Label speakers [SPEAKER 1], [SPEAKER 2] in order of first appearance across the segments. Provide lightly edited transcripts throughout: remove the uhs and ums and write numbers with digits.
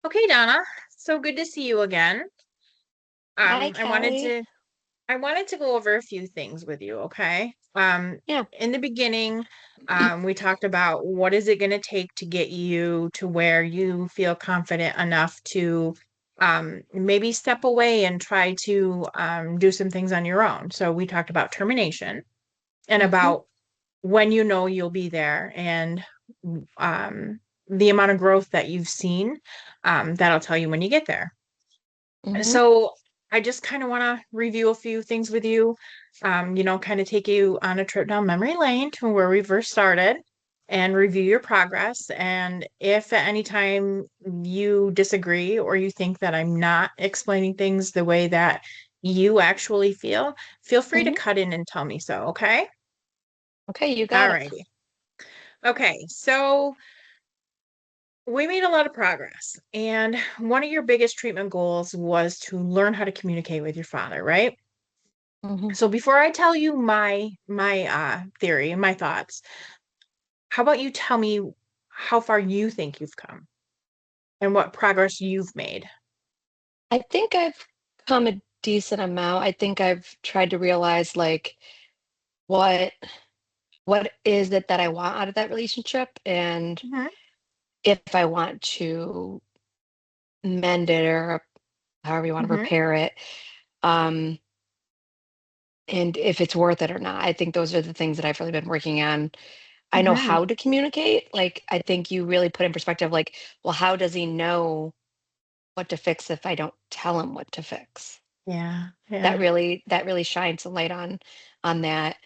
[SPEAKER 1] Okay, Donna. So good to see you again.
[SPEAKER 2] Hi,
[SPEAKER 1] I wanted
[SPEAKER 2] Kelly.
[SPEAKER 1] to go over a few things with you, okay?
[SPEAKER 2] Yeah.
[SPEAKER 1] In the beginning, we talked about what is it going to take to get you to where you feel confident enough to maybe step away and try to do some things on your own. So we talked about termination and
[SPEAKER 2] hmm
[SPEAKER 1] about when you know you'll be there and the amount of growth that you've seen, that'll tell you when you get there.
[SPEAKER 2] hmm
[SPEAKER 1] So I just kind of want to review a few things with you, kind of take you on a trip down memory lane to where we first started and review your progress. And if at any time you disagree or you think that I'm not explaining things the way that you actually feel free to
[SPEAKER 2] hmm
[SPEAKER 1] cut in and tell me so, okay?
[SPEAKER 2] Okay, you
[SPEAKER 1] All
[SPEAKER 2] got it.
[SPEAKER 1] righty. Okay, so we made a lot of progress. And one of your biggest treatment goals was to learn how to communicate with your father, right?
[SPEAKER 2] hmm
[SPEAKER 1] So before I tell you my theory and my thoughts, how about you tell me how far you think you've come and what progress you've made?
[SPEAKER 2] I think I've come a decent amount. I think I've tried to realize what what is it that I want out of that relationship, and
[SPEAKER 1] Hmm.
[SPEAKER 2] if I want to mend it or however you want to
[SPEAKER 1] Hmm.
[SPEAKER 2] repair it, um, and if it's worth it or not. I think those are the things that I've really been working on. I know
[SPEAKER 1] Hmm.
[SPEAKER 2] how to communicate. Like, I think you really put in perspective, like, well, how does he know what to fix if I don't tell him what to fix?
[SPEAKER 1] Yeah,
[SPEAKER 2] That
[SPEAKER 1] yeah.
[SPEAKER 2] really shines a light on that,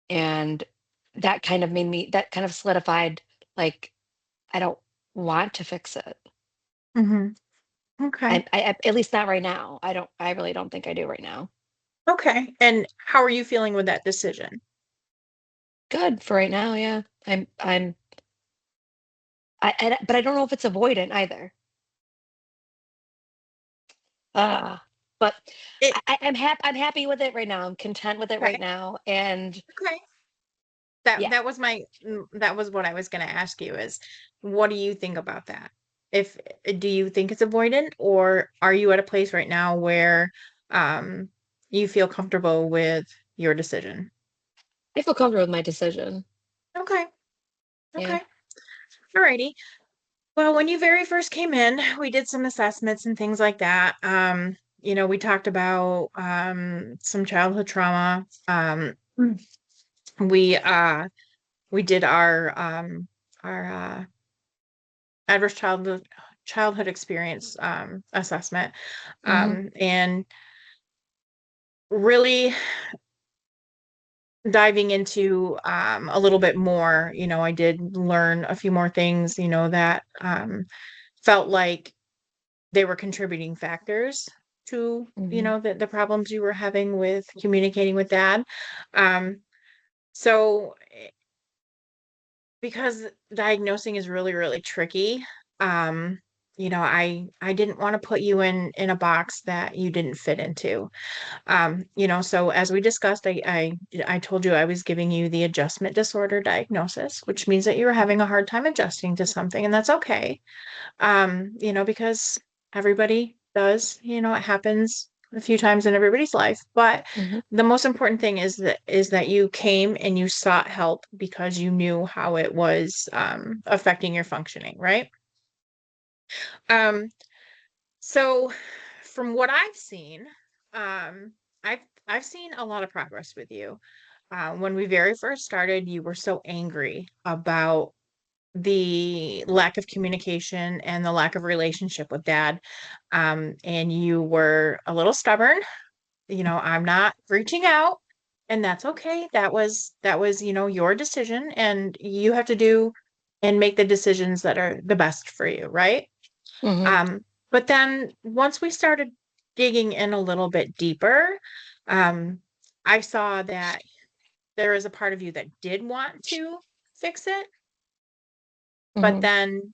[SPEAKER 2] and that kind of solidified, like, I don't want to fix it.
[SPEAKER 1] Hmm. Okay.
[SPEAKER 2] At least not right now. I really don't think I do right now.
[SPEAKER 1] Okay. And how are you feeling with that decision?
[SPEAKER 2] Good for right now, yeah. But I don't know if it's avoidant either. Ah, but
[SPEAKER 1] It
[SPEAKER 2] I'm happy with it right now. I'm content with it
[SPEAKER 1] okay.
[SPEAKER 2] right now, and
[SPEAKER 1] Okay. That
[SPEAKER 2] yeah.
[SPEAKER 1] that was that was what I was going to ask you is what do you think about that? If do you think it's avoidant or are you at a place right now where um you feel comfortable with your decision?
[SPEAKER 2] I feel comfortable with my decision.
[SPEAKER 1] Okay.
[SPEAKER 2] Yeah.
[SPEAKER 1] Okay. Alrighty. Well, when you very first came in, we did some assessments and things like that. We talked about some childhood trauma. We we did our adverse childhood experience assessment,
[SPEAKER 2] hmm
[SPEAKER 1] and really diving into a little bit more. I did learn a few more things, that felt like they were contributing factors to,
[SPEAKER 2] hmm
[SPEAKER 1] the problems you were having with communicating with dad. Um, so because diagnosing is really, really tricky, um, I didn't want to put you in a box that you didn't fit into. So as we discussed, I told you I was giving you the adjustment disorder diagnosis, which means that you're having a hard time adjusting to something, and that's okay. Because everybody does, it happens a few times in everybody's life. But
[SPEAKER 2] hmm
[SPEAKER 1] the most important thing is that you came and you sought help because you knew how it was affecting your functioning, right? Um, so from what I've seen, um, I've seen a lot of progress with you. When we very first started, you were so angry about the lack of communication and the lack of relationship with dad. And you were a little stubborn. I'm not reaching out, and that's okay. That was, your decision, and you have to do and make the decisions that are the best for you, right?
[SPEAKER 2] hmm
[SPEAKER 1] But then once we started digging in a little bit deeper, um, I saw that there is a part of you that did want to fix it, but
[SPEAKER 2] hmm
[SPEAKER 1] then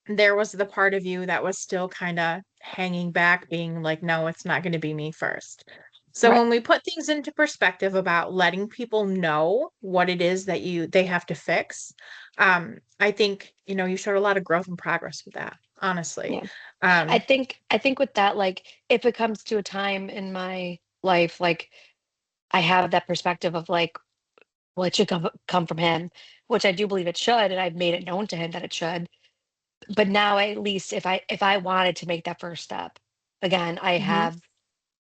[SPEAKER 1] there was the part of you that was still kind of hanging back, being like, no, it's not going to be me first. So
[SPEAKER 2] Right.
[SPEAKER 1] when we put things into perspective about letting people know what it is that they have to fix, I think, you showed a lot of growth and progress with that. honestly.
[SPEAKER 2] Yeah. I
[SPEAKER 1] Um,
[SPEAKER 2] think I think with that, like, if it comes to a time in my life, like, I have that perspective of, like, well, it should come from him, which I do believe it should, and I've made it known to him that it should. But now at least if I wanted to make that first step, again, I
[SPEAKER 1] mhm,
[SPEAKER 2] have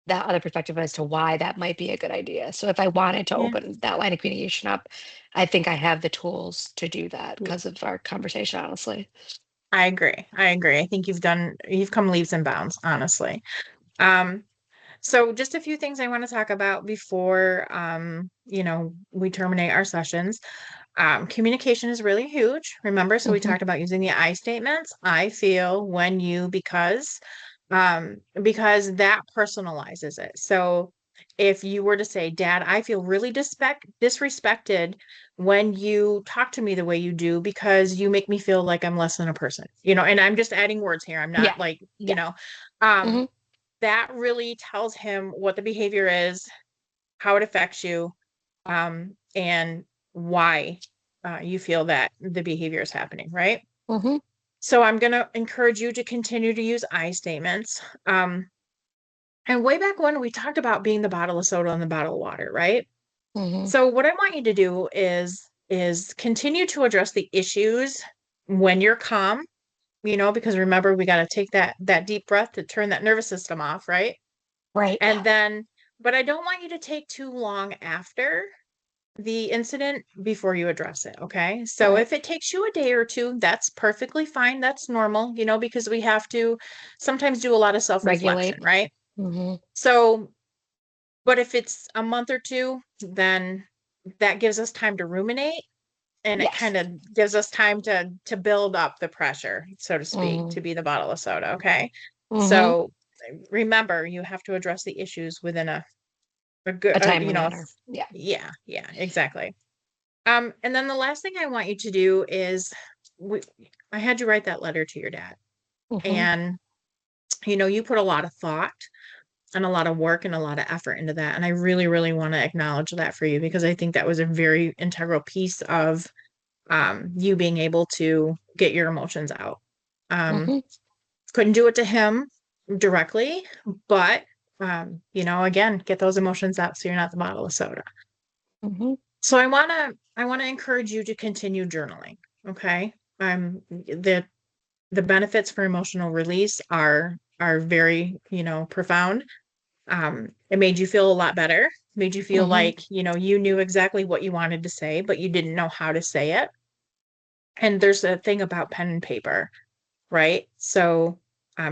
[SPEAKER 2] that other perspective as to why that might be a good idea. So if I wanted to
[SPEAKER 1] yeah,
[SPEAKER 2] open that line of communication up, I think I have the tools to do that
[SPEAKER 1] yeah,
[SPEAKER 2] because of our conversation, honestly.
[SPEAKER 1] I agree. I agree. I think you've come leaps and bounds, honestly. Um, so just a few things I want to talk about before, we terminate our sessions. Communication is really huge. Remember, so we
[SPEAKER 2] Hmm.
[SPEAKER 1] talked about using the I statements. I feel when you because that personalizes it. So if you were to say, Dad, I feel really disrespected when you talk to me the way you do because you make me feel like I'm less than a person, and I'm just adding words here. I'm
[SPEAKER 2] Yeah.
[SPEAKER 1] not like,
[SPEAKER 2] Yeah.
[SPEAKER 1] um,
[SPEAKER 2] Hmm.
[SPEAKER 1] that really tells him what the behavior is, how it affects you, and why you feel that the behavior is happening, right?
[SPEAKER 2] Hmm.
[SPEAKER 1] So I'm going to encourage you to continue to use I statements. And way back when we talked about being the bottle of soda and the bottle of water, right?
[SPEAKER 2] Hmm.
[SPEAKER 1] So what I want you to do is continue to address the issues when you're calm, because remember we got to take that deep breath to turn that nervous system off, right?
[SPEAKER 2] Right.
[SPEAKER 1] And then, but I don't want you to take too long after the incident before you address it. Okay. So
[SPEAKER 2] Right.
[SPEAKER 1] if it takes you a day or two, that's perfectly fine. That's normal, because we have to sometimes do a lot of self-reflection,
[SPEAKER 2] Regulate.
[SPEAKER 1] right?
[SPEAKER 2] Hmm.
[SPEAKER 1] So, but if it's a month or two, then that gives us time to ruminate and it
[SPEAKER 2] Yes.
[SPEAKER 1] kind of gives us time to build up the pressure, so to speak,
[SPEAKER 2] Hmm.
[SPEAKER 1] to be the bottle of soda. Okay.
[SPEAKER 2] Hmm.
[SPEAKER 1] So remember, you have to address the issues within a good,
[SPEAKER 2] A timely manner. Yeah.
[SPEAKER 1] yeah, yeah, exactly. And then the last thing I want you to do is we, I had you write that letter to your dad.
[SPEAKER 2] Hmm.
[SPEAKER 1] And you put a lot of thought and a lot of work and a lot of effort into that. And I really, really want to acknowledge that for you because I think that was a very integral piece of you being able to get your emotions out. Um,
[SPEAKER 2] Hmm.
[SPEAKER 1] couldn't do it to him directly, but again, get those emotions out so you're not the bottle of soda.
[SPEAKER 2] Hmm.
[SPEAKER 1] So I want to encourage you to continue journaling. Okay. The benefits for emotional release are very, profound. It made you feel a lot better, made you feel
[SPEAKER 2] Hmm.
[SPEAKER 1] like, you knew exactly what you wanted to say, but you didn't know how to say it. And there's a thing about pen and paper, right? So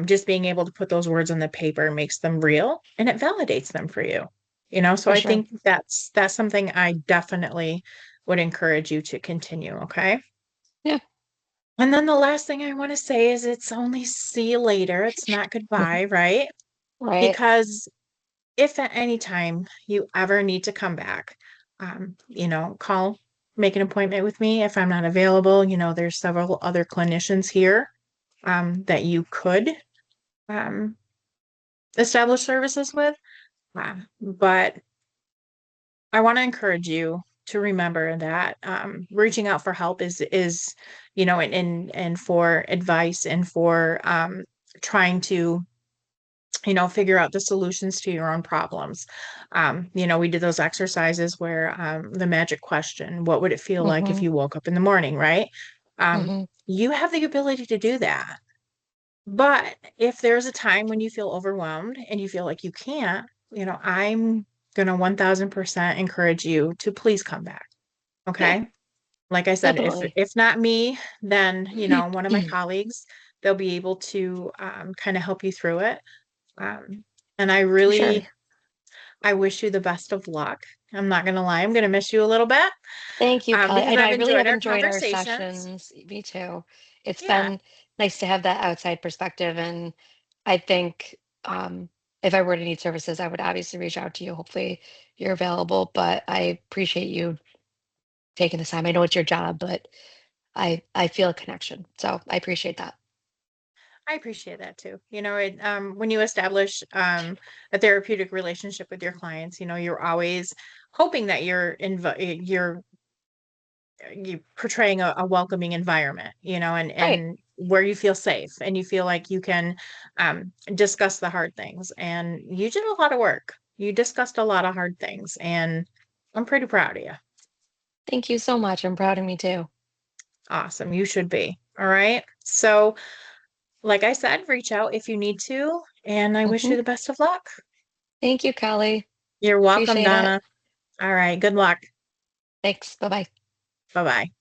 [SPEAKER 1] just being able to put those words on the paper makes them real and it validates them for you. So
[SPEAKER 2] For
[SPEAKER 1] I
[SPEAKER 2] sure.
[SPEAKER 1] think that's something I definitely would encourage you to continue, okay?
[SPEAKER 2] Yeah.
[SPEAKER 1] And then the last thing I want to say is it's only see you later. It's not goodbye, right?
[SPEAKER 2] Right.
[SPEAKER 1] Because if at any time you ever need to come back, call, make an appointment with me. If I'm not available, there's several other clinicians here that you could um, establish services with. But I want to encourage you to remember that reaching out for help is and for advice and for trying to figure out the solutions to your own problems. We did those exercises where the magic question, what would it feel like if
[SPEAKER 2] Hmm.
[SPEAKER 1] you woke up in the morning, right?
[SPEAKER 2] Hmm.
[SPEAKER 1] You have the ability to do that. But if there's a time when you feel overwhelmed and you feel like you can't, I'm going to 1000% encourage you to please come back.
[SPEAKER 2] Yeah.
[SPEAKER 1] Okay. Like I said, if
[SPEAKER 2] Definitely.
[SPEAKER 1] if not me, then one of my colleagues, they'll be able to kind of help you through it. Um, and
[SPEAKER 2] For sure.
[SPEAKER 1] I wish you the best of luck. I'm not gonna lie, I'm gonna miss you a little bit
[SPEAKER 2] Thank you, Kelly. I
[SPEAKER 1] because
[SPEAKER 2] know
[SPEAKER 1] I've
[SPEAKER 2] I really
[SPEAKER 1] enjoyed
[SPEAKER 2] have
[SPEAKER 1] our
[SPEAKER 2] enjoyed our
[SPEAKER 1] conversations.
[SPEAKER 2] sessions. Me too. It's
[SPEAKER 1] Yeah,
[SPEAKER 2] been nice to have that outside perspective. And I think if I were to need services, I would obviously reach out to you. Hopefully you're available, but I appreciate you taking this time. I know it's your job, but I feel a connection. So I appreciate that.
[SPEAKER 1] I appreciate that too. When you establish a therapeutic relationship with your clients, you're always hoping that you're you portraying a welcoming environment,
[SPEAKER 2] Right.
[SPEAKER 1] and where you feel safe and you feel like you can discuss the hard things. And you did a lot of work. You discussed a lot of hard things, and I'm pretty proud of you.
[SPEAKER 2] Thank you so much. I'm proud of me too.
[SPEAKER 1] Awesome. You should be. All right. So, like I said, reach out if you need to, and I wish
[SPEAKER 2] Hmm.
[SPEAKER 1] you the best of luck.
[SPEAKER 2] Thank you, Kelly.
[SPEAKER 1] You're welcome,
[SPEAKER 2] Appreciate it.
[SPEAKER 1] Donna. All right. Good luck.
[SPEAKER 2] Thanks. Bye bye.
[SPEAKER 1] Bye bye.